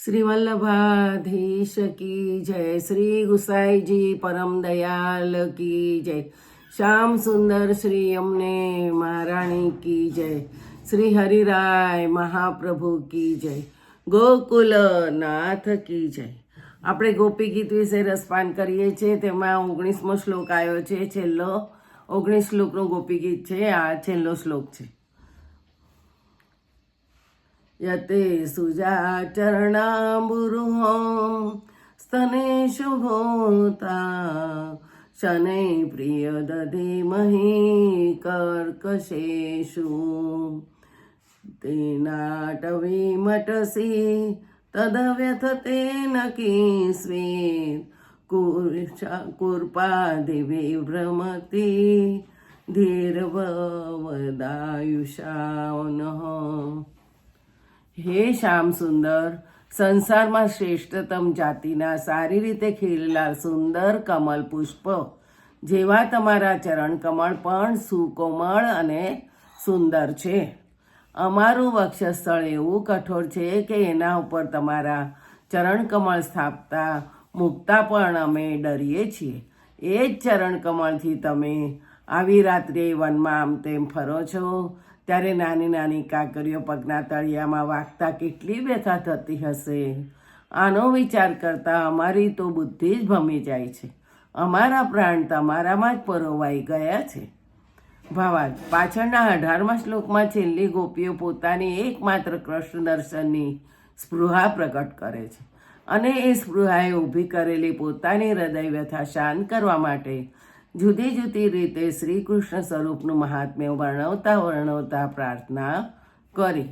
શ્રી વલ્લભાધીશ કી જય, શ્રી ગુસાઈજી પરમ દયાલ કી જય, શ્યામ સુંદર શ્રી અમને મહારાણી કી જય, શ્રી હરિરાય મહાપ્રભુ કી જય, ગોકુલ નાથ કી જય. આપણે ગોપી ગીત વિશે રસપાન કરીએ છીએ. તેમાં 19મો શ્લોક આવ્યો છે. છેલ્લો 19 શ્લોકનો ગોપી ગીત છે. આ છેલ્લો શ્લોક છે. યતે સુજાચરણાંબુરુહં સ્તનેષુ ભૂતા શનૈ પ્રિય દધીમહિ કર્કશેષુ તેનાટવીમટસી તદવ્યથતેન કિસ્વેત કુર્પાદિવિભ્રમતિ ધીર્વવદાયુષાનઃ. હે શ્યામ સુંદર, સંસારમાં શ્રેષ્ઠતમ જાતિના સારી રીતે ખીલેલા સુંદર કમલ પુષ્પ જેવા તમારા ચરણ કમળ પણ સુકોમળ અને સુંદર છે. અમારું વક્ષસ્થળ એવું કઠોર છે કે એના ઉપર તમારા ચરણ કમળ સ્થાપતા મૂકતા પણ અમે ડરીએ છીએ. એ જ ચરણ કમળથી તમે આવી રાત્રે વનમાં આમ તેમ ફરો છો ત્યારે નાની નાની કાંકરીઓ પગના તળિયામાં વાગતા કેટલી વ્યથા થતી હશે. આનો વિચાર કરતાં અમારી તો બુદ્ધિ જ ભમી જાય છે. અમારા પ્રાણ તમારામાં જ પરોવાઈ ગયા છે. ભાવાર્થ. પાછળના 18મા શ્લોકમાં છેલ્લી ગોપીઓ પોતાની એકમાત્ર કૃષ્ણ દર્શનની સ્પૃહા પ્રગટ કરે છે અને એ સ્પૃહાએ ઊભી કરેલી પોતાની હૃદય વ્યથા શાંત કરવા માટે જુદી જુદી રીતે શ્રી કૃષ્ણ સ્વરૂપનું મહાત્મ્ય વર્ણવતા પ્રાર્થના કરી.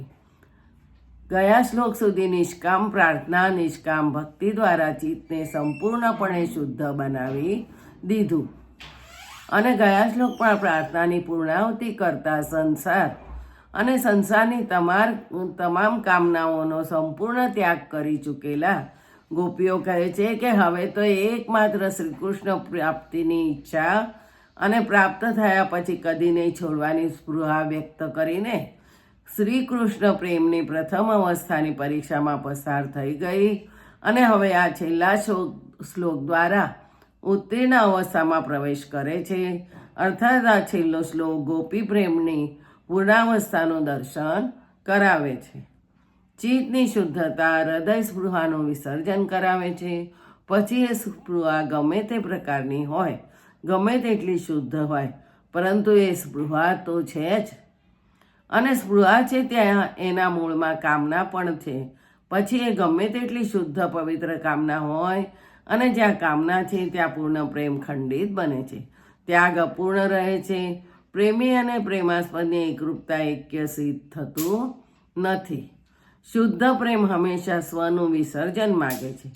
ગયા શ્લોક સુધી નિષ્કામ પ્રાર્થના, નિષ્કામ ભક્તિ દ્વારા ચિત્તને સંપૂર્ણપણે શુદ્ધ બનાવી દીધું અને ગયા શ્લોકમાં પ્રાર્થનાની પૂર્ણાહુતિ કરતા સંસાર અને સંસારની તમામ કામનાઓનો સંપૂર્ણ ત્યાગ કરી ચૂકેલા ગોપીઓ કહે છે કે હવે તો એકમાત્ર શ્રીકૃષ્ણ પ્રાપ્તિની ઈચ્છા અને પ્રાપ્ત થયા પછી કદી નહીં છોડવાની સ્પૃહા વ્યક્ત કરીને શ્રી કૃષ્ણ પ્રેમની પ્રથમ અવસ્થાની પરીક્ષામાં પસાર થઈ ગઈ અને હવે આ છેલ્લા શ્લોક દ્વારા ઉત્તીર્ણ અવસ્થામાં પ્રવેશ કરે છે. અર્થાત આ છેલ્લો શ્લોક ગોપી પ્રેમની પૂર્ણાવસ્થાનું દર્શન કરાવે છે. ચિત્તની શુદ્ધતા હૃદય સ્પૃહાનું વિસર્જન કરાવે છે. પછી એ સ્પૃહા ગમે તે પ્રકારની હોય, ગમે તેટલી શુદ્ધ હોય, પરંતુ એ સ્પૃહા તો છે જ. અને સ્પૃહા છે ત્યાં એના મૂળમાં કામના પણ છે. પછી એ ગમે તેટલી શુદ્ધ પવિત્ર કામના હોય અને જ્યાં કામના છે ત્યાં પૂર્ણ પ્રેમ ખંડિત બને છે. ત્યાગ અપૂર્ણ રહે છે. પ્રેમી અને પ્રેમાસ્પદની એકરૂપતા એક્ય સિદ્ધ થતું નથી. શુદ્ધ પ્રેમ હંમેશા સ્વનું વિસર્જન માગે છે.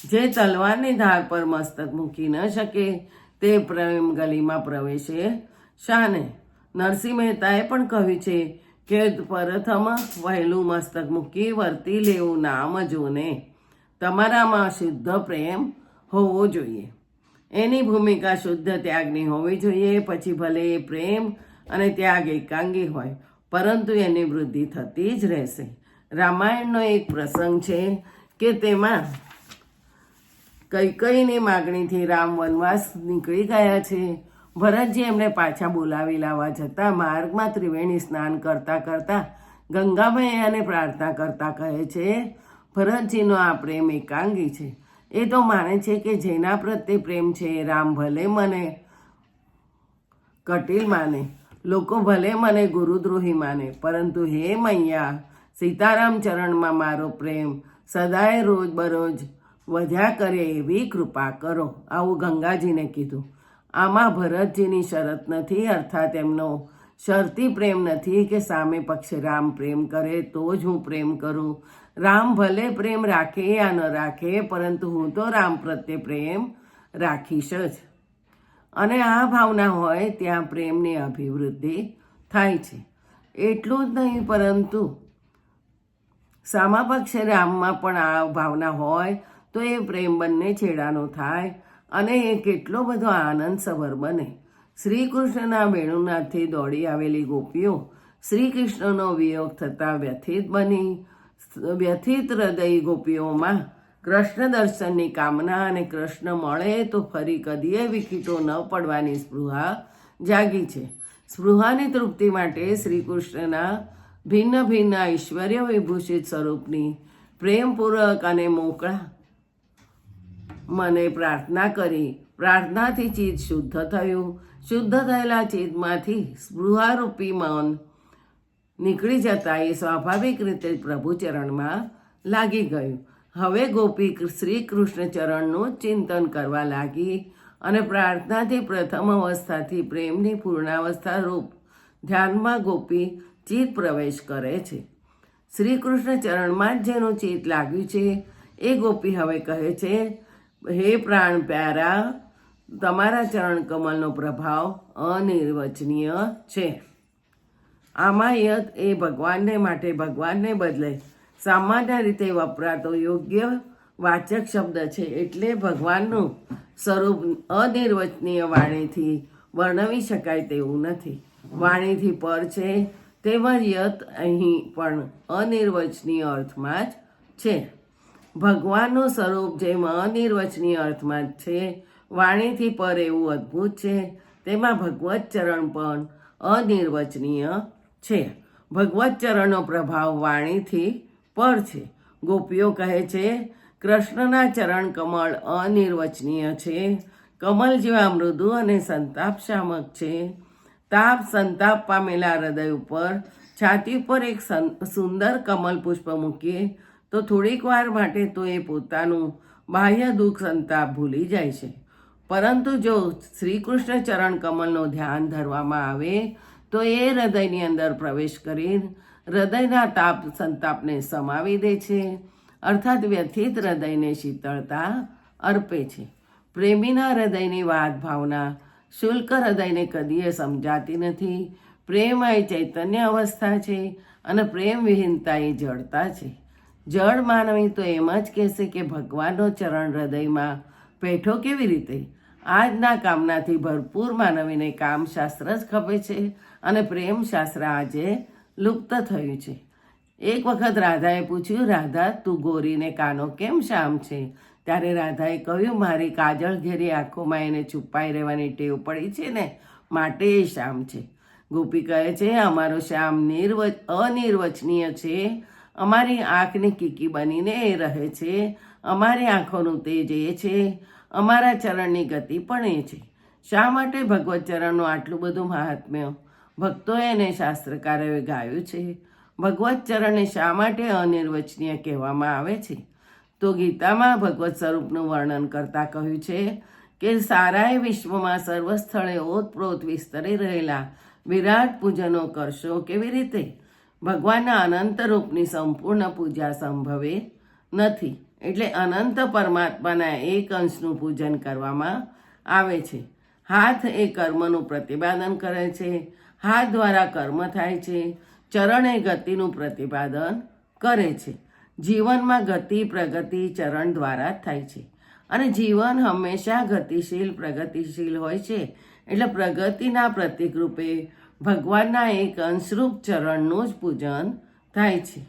જે તલવારની ધાર પર મસ્તક મૂકી ન શકે તે પ્રેમ ગલીમાં પ્રવેશે શાને? નરસિંહ મહેતાએ પણ કહ્યું છે કે પ્રથમ વહેલું મસ્તક મૂકી વર્તી લેવું નામ જોને. તમારામાં શુદ્ધ પ્રેમ હોવો જોઈએ. એની ભૂમિકા શુદ્ધ ત્યાગની હોવી જોઈએ. પછી ભલે એ પ્રેમ અને ત્યાગ એકાંગી હોય, પરંતુ એની વૃદ્ધિ થતી જ રહેશે. રામાયણનો એક પ્રસંગ છે કે તેમાં કૈકેયીની માગણીથી રામ વનવાસ નીકળી ગયા છે. ભરતજી એમને પાછા બોલાવી લાવવા જતાં માર્ગમાં ત્રિવેણી સ્નાન કરતાં કરતાં ગંગામૈયાને પ્રાર્થના કરતાં કહે છે, ભરતજીનો આ પ્રેમ એકાંગી છે. એ તો માને છે કે જેના પ્રત્યે પ્રેમ છે એ રામ ભલે મને કટિલ માને, લોકો ભલે મને ગુરુદ્રોહી માને, પરંતુ હે મૈયા, સીતારામ ચરણમાં મારો પ્રેમ સદાય રોજ બરોજ વધ્યા કરે એવી કૃપા કરો. આવું ગંગાજીને કીધું. આમાં ભરતજીની શરત નથી, અર્થાત એમનો શરતી પ્રેમ નથી કે સામે પક્ષે રામ પ્રેમ કરે તો જ હું પ્રેમ કરું. રામ ભલે પ્રેમ રાખે યા ન રાખે, પરંતુ હું તો રામ પ્રત્યે પ્રેમ રાખીશ જ. અને આ ભાવના હોય ત્યાં પ્રેમની અભિવૃદ્ધિ થાય છે. એટલું જ નહીં, પરંતુ સામા પક્ષે રામમાં પણ આ ભાવના હોય તો એ પ્રેમ બંને છેડાનો થાય અને એ કેટલો બધો આનંદસભર બને. શ્રી કૃષ્ણના વેણુનાથથી દોડી આવેલી ગોપીઓ શ્રી કૃષ્ણનો વિયોગ થતાં વ્યથિત બની વ્યથિત હૃદય ગોપીઓમાં કૃષ્ણ દર્શનની કામના અને કૃષ્ણ મળે તો ફરી કદીએ વિખીટો ન પડવાની સ્પૃહા જાગી છે. સ્પૃહાની તૃપ્તિ માટે શ્રી કૃષ્ણના ભિન્ન ભિન્ન ઐશ્વર્ય વિભૂષિત સ્વરૂપની પ્રેમપૂર્વક અને મોકળા મને પ્રાર્થના કરી. પ્રાર્થનાથી ચિત્ત શુદ્ધ થયું. શુદ્ધ થયેલા ચિત્તમાંથી સ્પૃહારૂપી મન નીકળી જતા એ સ્વાભાવિક રીતે પ્રભુ ચરણમાં લાગી ગયું. હવે ગોપી શ્રી કૃષ્ણ ચરણનું ચિંતન કરવા લાગી અને પ્રાર્થનાથી પ્રથમ અવસ્થાથી પ્રેમની પૂર્ણાવસ્થા રૂપ ધ્યાનમાં ગોપી ચિત્ત પ્રવેશ કરે છે. શ્રી કૃષ્ણ ચરણમાં જ જેનું ચિત્ત લાગ્યું છે એ ગોપી હવે કહે છે, હે પ્રાણ પ્યારા, તમારા ચરણ કમલનો પ્રભાવ અનિર્વચનીય છે. આમાં યત એ ભગવાનને માટે ભગવાનને બદલે સામાન્ય રીતે વપરાતો યોગ્ય વાચક શબ્દ છે. એટલે ભગવાનનું સ્વરૂપ અનિર્વચનીય વાણીથી વર્ણવી શકાય તેવું નથી. વાણીથી પર છે તેમજ યત અહીં પણ અનિર્વચનીય અર્થમાં જ છે. ભગવાનનું સ્વરૂપ જેમ અનિર્વચનીય અર્થમાં જ છે, વાણીથી પર એવું અદ્ભુત છે, તેમાં ભગવત ચરણ પણ અનિર્વચનીય છે. ભગવત ચરણનો પ્રભાવ વાણીથી પર છે. ગોપીઓ કહે છે, કૃષ્ણના ચરણ કમળ અનિર્વચનીય છે. કમલ જેવા મૃદુ અને સંતાપ શામક છે. તાપ સંતાપ પામેલા હૃદય ઉપર છાતી ઉપર એક સુંદર કમલ પુષ્પ મૂકીએ તો થોડીક વાર માટે તો એ પોતાનું બાહ્ય દુઃખ સંતાપ ભૂલી જાય છે. પરંતુ જો શ્રી કૃષ્ણ ચરણ કમલનું ધ્યાન ધરવામાં આવે તો એ હૃદયની અંદર પ્રવેશ કરી હૃદયના તાપ સંતાપને સમાવી દે છે. અર્થાત વ્યથિત હૃદયને શીતળતા અર્પે છે. પ્રેમીના હૃદયની વાત ભાવના શુલ્ક હૃદયને કદીએ સમજાતી નથી. પ્રેમ એ ચૈતન્ય અવસ્થા છે અને પ્રેમ વિહીનતા એ જડતા છે. જળ માનવી તો એમ જ કહેશે કે ભગવાનનો ચરણ હૃદયમાં પેઠો કેવી રીતે? આજના કામનાથી ભરપૂર માનવીને કામશાસ્ત્ર જ ખપે છે અને પ્રેમશાસ્ત્ર આજે લુપ્ત થયું છે. એક વખત રાધાએ પૂછ્યું, રાધા તું ગોરીને કાનો કેમ શ્યામ છે? ત્યારે રાધાએ કહ્યું, મારી કાજળ ઘેરી આંખોમાં એને છુપાઈ રહેવાની ટેવ પડી છે ને, માટે એ શ્યામ છે. ગોપી કહે છે, અમારો શ્યામ અનિર્વચનીય છે. અમારી આંખની કીકી બનીને એ રહે છે. અમારી આંખોનું તેજ એ છે. અમારા ચરણની ગતિ પણ એ છે. શા માટે ભગવત ચરણનું આટલું બધું મહાત્મ્ય ભક્તોએ અને શાસ્ત્રકારોએ ગાયું છે? ભગવત ચરણને શા માટે અનિર્વચનીય કહેવામાં આવે છે? તો ગીતામાં ભગવત સ્વરૂપનું વર્ણન કરતાં કહ્યું છે કે સારાએ વિશ્વમાં સર્વ સ્થળે ઓતપ્રોત વિસ્તરી રહેલા વિરાટ પૂજનો કરશો કેવી રીતે? ભગવાનના અનંત રૂપની સંપૂર્ણ પૂજા સંભવે નથી. એટલે અનંત પરમાત્માના એક અંશનું પૂજન કરવામાં આવે છે. હાથ એ કર્મનું પ્રતિપાદન કરે છે. હાથ દ્વારા કર્મ થાય છે. ચરણ એ ગતિનું પ્રતિપાદન કરે છે. જીવનમાં ગતિ પ્રગતિ ચરણ દ્વારા જ થાય છે અને જીવન હંમેશા ગતિશીલ પ્રગતિશીલ હોય છે. એટલે પ્રગતિના પ્રતીક રૂપે ભગવાનના એક અંશરૂપ ચરણનું જ પૂજન થાય છે.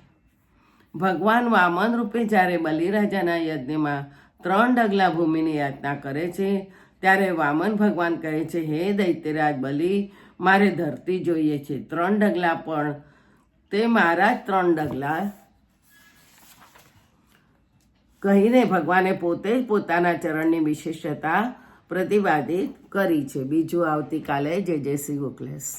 ભગવાન વામન રૂપે જ્યારે બલિરાજાના યજ્ઞમાં 3 ડગલા ભૂમિની યાચના કરે છે ત્યારે વામન ભગવાન કહે છે, હે દૈત્યરાજ બલિ, મારે ધરતી જોઈએ છે. 3 ડગલા પણ તે મારા જ 3 ડગલા કહીને ભગવાને પોતે જ પોતાના ચરણની વિશેષતા પ્રતિપાદિત કરી છે. બીજું આવતીકાલે. જય જય શ્રી ગોખલેશ.